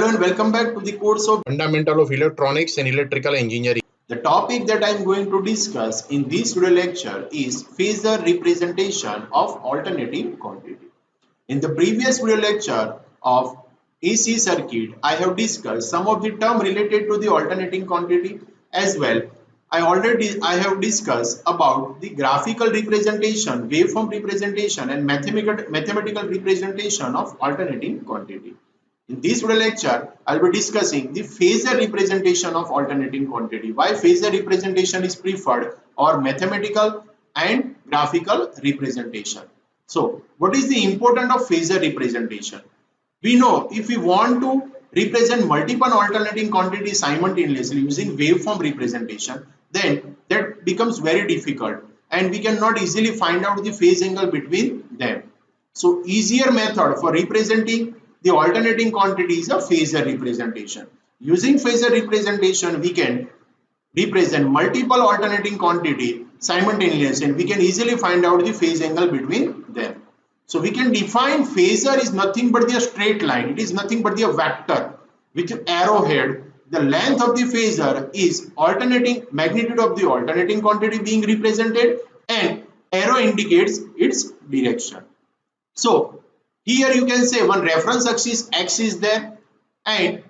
Hello and welcome back to the course of Fundamental of Electronics and Electrical Engineering. The topic that I am going to discuss in this video lecture is phasor representation of alternating quantity. In the previous video lecture of AC circuit, I have discussed some of the term related to the alternating quantity as well. I have discussed about the graphical representation, waveform representation and mathematical representation of alternating quantity. In this video lecture, I will be discussing the phasor representation of alternating quantity, why phasor representation is preferred or mathematical and graphical representation. So, what is the importance of phasor representation? We know if we want to represent multiple alternating quantities simultaneously using waveform representation, then that becomes very difficult and we cannot easily find out the phase angle between them. So, easier method for representing the alternating quantity is a phasor representation. Using phasor representation, we can represent multiple alternating quantity simultaneously and we can easily find out the phase angle between them. So we can define phasor is nothing but the straight line. It is nothing but the vector with arrowhead. The length of the phasor is alternating magnitude of the alternating quantity being represented and arrow indicates its direction. So here you can say one reference axis x is there and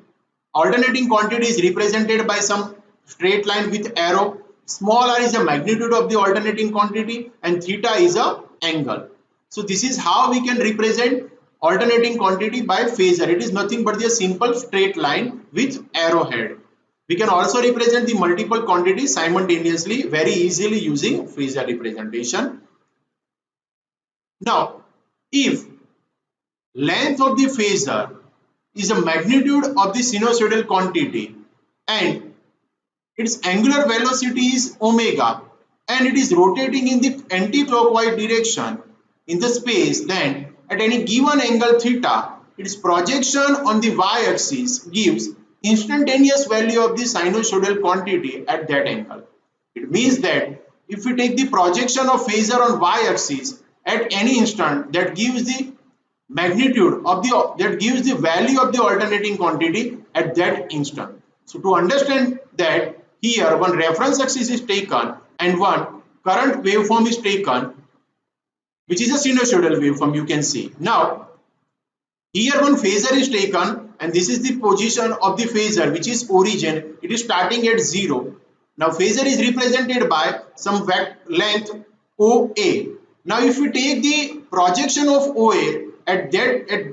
alternating quantity is represented by some straight line with arrow. Small r is the magnitude of the alternating quantity and theta is a angle. So this is how we can represent alternating quantity by phasor. It is nothing but the simple straight line with arrowhead. We can also represent the multiple quantities simultaneously very easily using phasor representation. Now, if length of the phasor is the magnitude of the sinusoidal quantity and its angular velocity is omega and it is rotating in the anti-clockwise direction in the space, then at any given angle theta, its projection on the y-axis gives instantaneous value of the sinusoidal quantity at that angle. It means that if we take the projection of phasor on y-axis at any instant, that gives the magnitude of the value of the alternating quantity at that instant. So to understand that, here one reference axis is taken and one current waveform is taken, which is a sinusoidal waveform, you can see. Now here one phasor is taken and this is the position of the phasor, which is origin. It is starting at 0. Now phasor is represented by some length OA. Now if we take the projection of OA at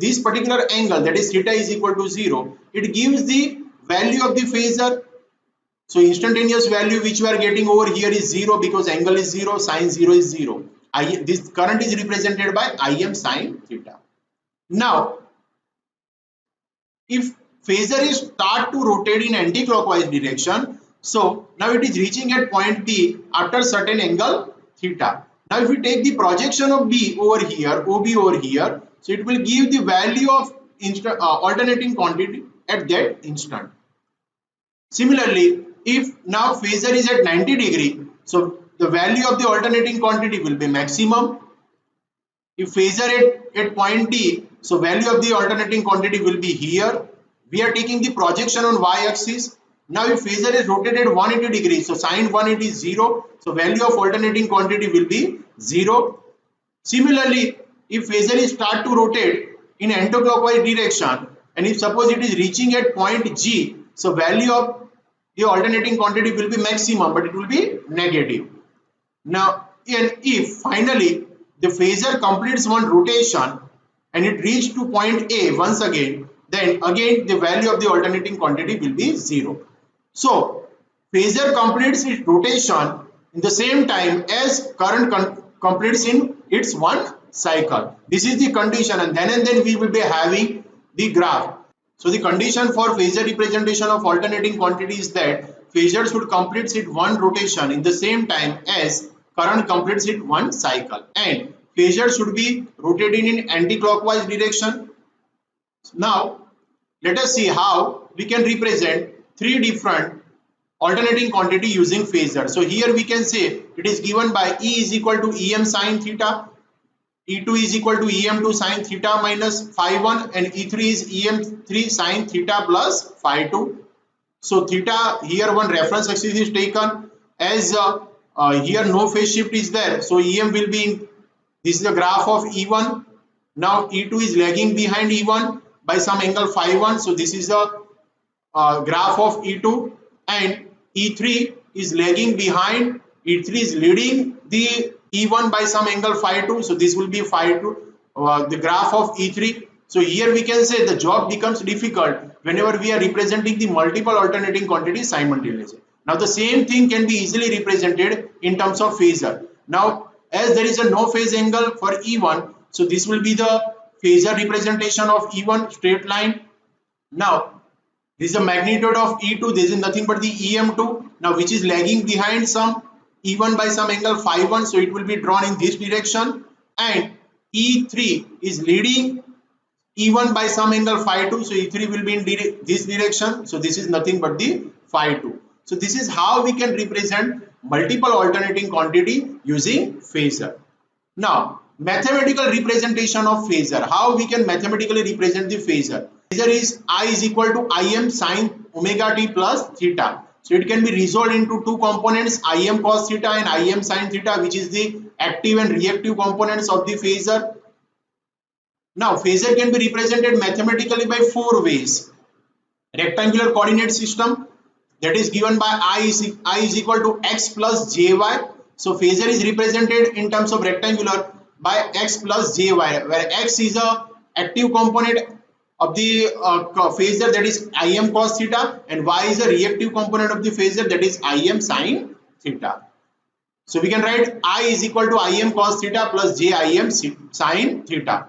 this particular angle, that is theta is equal to 0, it gives the value of the phasor. So instantaneous value which we are getting over here is 0 because angle is 0, sine 0 is 0. This current is represented by Im sine theta. Now if phasor is start to rotate in anti-clockwise direction, so now it is reaching at point B after certain angle theta. Now if we take the projection of B over here, OB over here, so it will give the value of alternating quantity at that instant. Similarly, if now phasor is at 90 degree, so the value of the alternating quantity will be maximum. If phasor at point D, so value of the alternating quantity will be here. We are taking the projection on y-axis. Now if phasor is rotated 180 degrees, so sine 180 is 0, so value of alternating quantity will be 0. Similarly, if phasor is start to rotate in anti-clockwise direction and if suppose it is reaching at point G, so value of the alternating quantity will be maximum but it will be negative. Now and if finally the phasor completes one rotation and it reaches to point A once again, then again the value of the alternating quantity will be 0. So phasor completes its rotation in the same time as current completes in its one cycle. This is the condition and then we will be having the graph. So the condition for phasor representation of alternating quantity is that phasor should complete its one rotation in the same time as current completes its one cycle and phasor should be rotating in anti-clockwise direction. Now let us see how we can represent three different alternating quantity using phasor. So here we can say it is given by E is equal to Em sine theta. E2 is equal to EM2 sine theta minus phi 1 and E3 is EM3 sine theta plus phi 2. So theta here one reference axis is taken as here no phase shift is there. So EM will be in, this is the graph of E1. Now E2 is lagging behind E1 by some angle phi 1. So this is the graph of E2, and E3 is lagging behind. E3 is leading the E1 by some angle phi 2. So this will be phi 2, the graph of E3. So here we can say the job becomes difficult whenever we are representing the multiple alternating quantities simultaneously. Now the same thing can be easily represented in terms of phasor. Now as there is a no phase angle for E1, so this will be the phasor representation of E1 straight line. Now this is the magnitude of E2. This is nothing but the EM2. Now which is lagging behind some E1 by some angle phi 1. So it will be drawn in this direction. And E3 is leading E1 by some angle phi 2. So E3 will be in this direction. So this is nothing but the phi 2. So this is how we can represent multiple alternating quantity using phasor. Now mathematical representation of phasor. How we can mathematically represent the phasor? Phasor is I is equal to Im sine omega t plus theta. So it can be resolved into two components, Im cos theta and Im sine theta, which is the active and reactive components of the phasor. Now phasor can be represented mathematically by four ways. Rectangular coordinate system, that is given by I is equal to x plus jy. So phasor is represented in terms of rectangular by x plus jy, where x is a active component of the phasor, that is Im cos theta, and y is a reactive component of the phasor, that is Im sine theta. So we can write I is equal to Im cos theta plus j Im sine theta.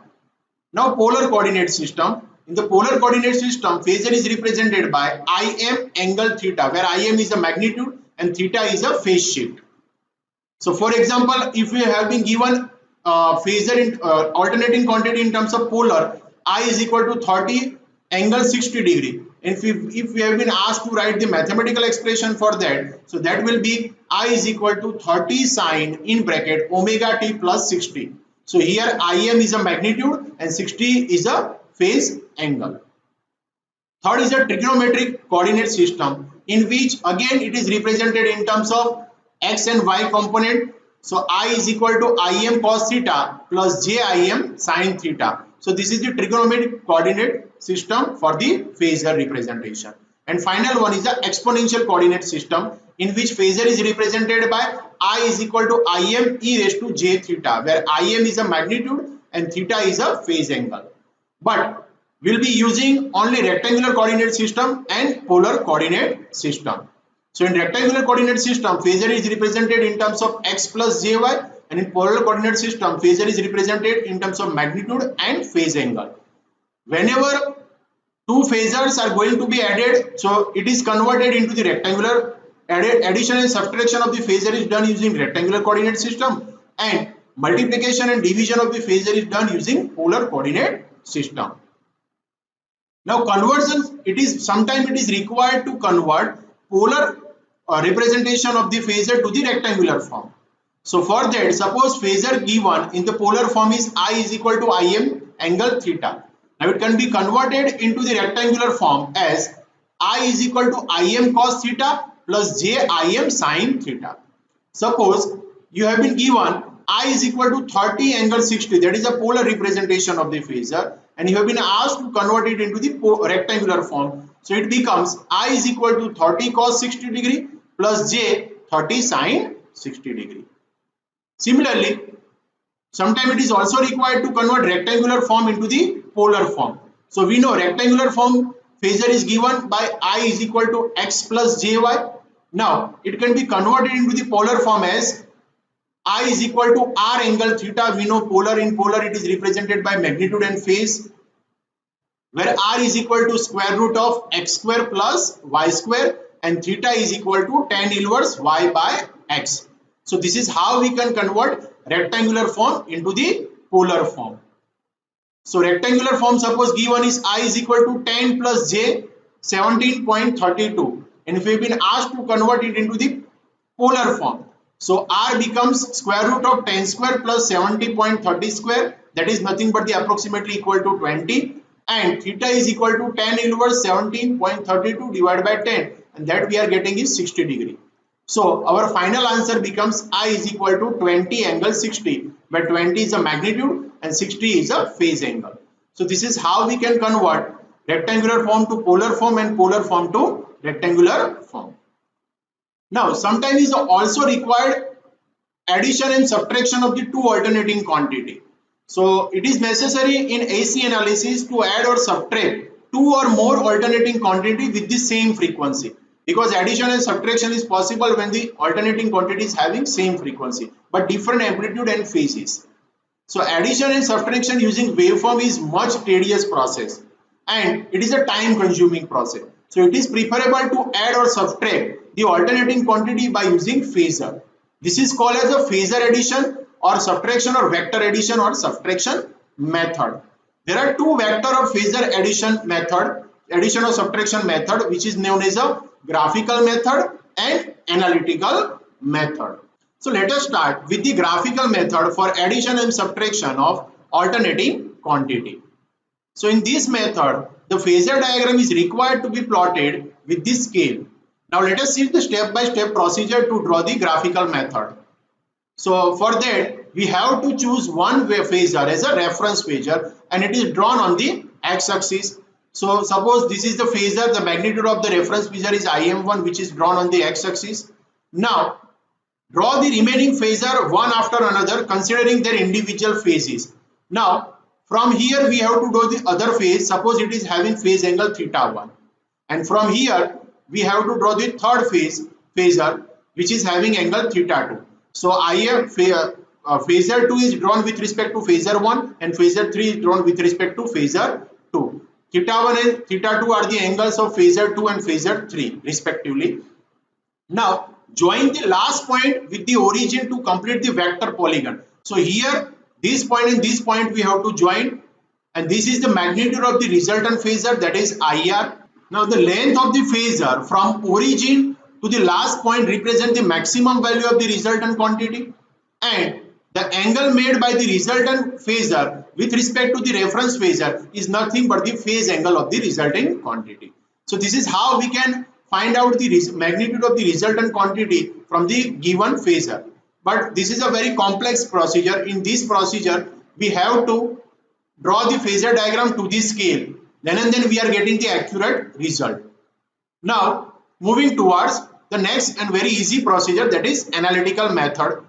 Now polar coordinate system. In the polar coordinate system, phasor is represented by Im angle theta, where Im is a magnitude and theta is a phase shift. So for example, if we have been given phasor in alternating quantity in terms of polar, I is equal to 30 angle 60 degree. And if we have been asked to write the mathematical expression for that, so that will be I is equal to 30 sine in bracket omega t plus 60. So here Im is a magnitude and 60 is a phase angle. Third is a trigonometric coordinate system, in which again it is represented in terms of x and y component. So I is equal to Im cos theta plus j Im sine theta. So this is the trigonometric coordinate system for the phasor representation. And final one is the exponential coordinate system, in which phasor is represented by I is equal to Im e raised to j theta, where Im is a magnitude and theta is a phase angle. But we'll be using only rectangular coordinate system and polar coordinate system. So in rectangular coordinate system, phasor is represented in terms of x plus jy, and in polar coordinate system, phasor is represented in terms of magnitude and phase angle. Whenever two phasors are going to be added, so it is converted into the rectangular. Addition and subtraction of the phasor is done using rectangular coordinate system, and multiplication and division of the phasor is done using polar coordinate system. Now conversion, it is sometimes it is required to convert polar representation of the phasor to the rectangular form. So for that, suppose phasor given in the polar form is I is equal to Im angle theta. Now it can be converted into the rectangular form as I is equal to Im cos theta plus j Im sine theta. Suppose you have been given I is equal to 30 angle 60, that is a polar representation of the phasor, and you have been asked to convert it into the rectangular form. So it becomes I is equal to 30 cos 60 degree plus j 30 sine 60 degree. Similarly, sometimes it is also required to convert rectangular form into the polar form. So we know rectangular form phasor is given by I is equal to x plus jy. Now it can be converted into the polar form as I is equal to r angle theta. We know polar, in polar it is represented by magnitude and phase, where r is equal to square root of x square plus y square, and theta is equal to tan inverse y by x. So this is how we can convert rectangular form into the polar form. So rectangular form, suppose given is I is equal to tan plus j 17.32, and if we have been asked to convert it into the polar form, So r becomes square root of 10 square plus 70.30 square, that is nothing but the approximately equal to 20, and theta is equal to tan inverse 17.32 divided by 10, and that we are getting is 60 degree. So our final answer becomes I is equal to 20 angle 60, where 20 is a magnitude and 60 is a phase angle. So this is how we can convert rectangular form to polar form and polar form to rectangular form. Now sometimes is also required addition and subtraction of the two alternating quantity. So it is necessary in AC analysis to add or subtract two or more alternating quantity with the same frequency, because addition and subtraction is possible when the alternating quantity is having same frequency but different amplitude and phases. So addition and subtraction using waveform is much tedious process and it is a time consuming process. So it is preferable to add or subtract the alternating quantity by using phasor. This is called as a phasor addition or subtraction or vector addition or subtraction method. There are two vector or phasor addition or subtraction method, which is known as a graphical method and analytical method. So let us start with the graphical method for addition and subtraction of alternating quantity. So in this method, the phasor diagram is required to be plotted with this scale. Now let us see the step-by-step procedure to draw the graphical method. So for that, we have to choose one phasor as a reference phasor and it is drawn on the x-axis. So suppose this is the phasor, the magnitude of the reference phasor is Im1, which is drawn on the x-axis. Now draw the remaining phasor one after another considering their individual phases. Now from here we have to draw the other phase. Suppose it is having phase angle theta 1, and from here we have to draw the third phasor which is having angle theta 2. So phasor 2 is drawn with respect to phasor 1 and phasor 3 is drawn with respect to phasor 2. Theta 1 and theta 2 are the angles of phasor 2 and phasor 3 respectively. Now join the last point with the origin to complete the vector polygon. So here this point and this point we have to join, and this is the magnitude of the resultant phasor, that is IR. Now the length of the phasor from origin to the last point represent the maximum value of the resultant quantity, and the angle made by the resultant phasor with respect to the reference phasor is nothing but the phase angle of the resulting quantity. So this is how we can find out the magnitude of the resultant quantity from the given phasor. But this is a very complex procedure. In this procedure, we have to draw the phasor diagram to this scale. Then and then we are getting the accurate result. Now, moving towards the next and very easy procedure, that is analytical method.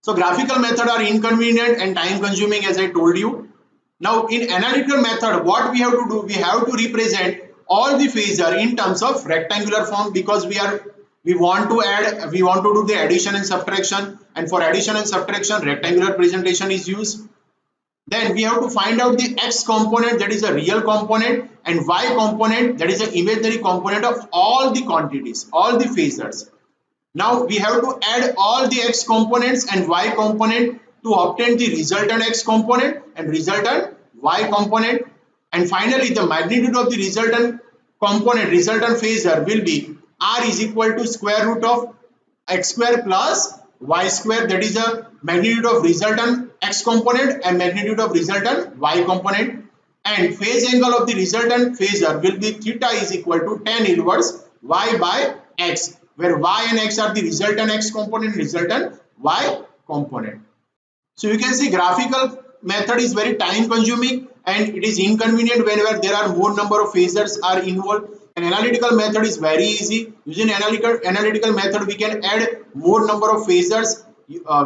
So graphical method are inconvenient and time consuming, as I told you. Now in analytical method, what we have to do, we have to represent all the phasor in terms of rectangular form, because we want to do the addition and subtraction, and for addition and subtraction rectangular presentation is used. Then we have to find out the x component, that is a real component, and y component, that is an imaginary component of all the quantities, all the phasors. Now we have to add all the x components and y component to obtain the resultant x component and resultant y component, and finally the magnitude of the resultant component, resultant phasor, will be r is equal to square root of x square plus y square, that is a magnitude of resultant x component and magnitude of resultant y component, and phase angle of the resultant phasor will be theta is equal to tan inverse y by x, where y and x are the resultant x component and resultant y component. So you can see graphical method is very time consuming and it is inconvenient whenever there are more number of phasors are involved. An analytical method is very easy. Using analytical method we can add more number of phasors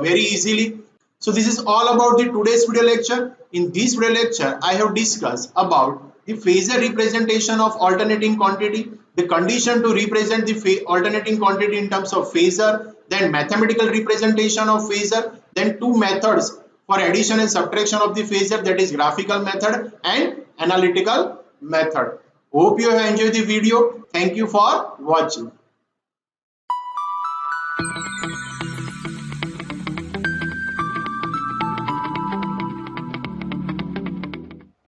very easily. So this is all about the today's video lecture. In this video lecture I have discussed about the phasor representation of alternating quantity, the condition to represent the alternating quantity in terms of phasor, then mathematical representation of phasor, then two methods for addition and subtraction of the phasor, that is graphical method and analytical method. Hope you have enjoyed the video. Thank you for watching.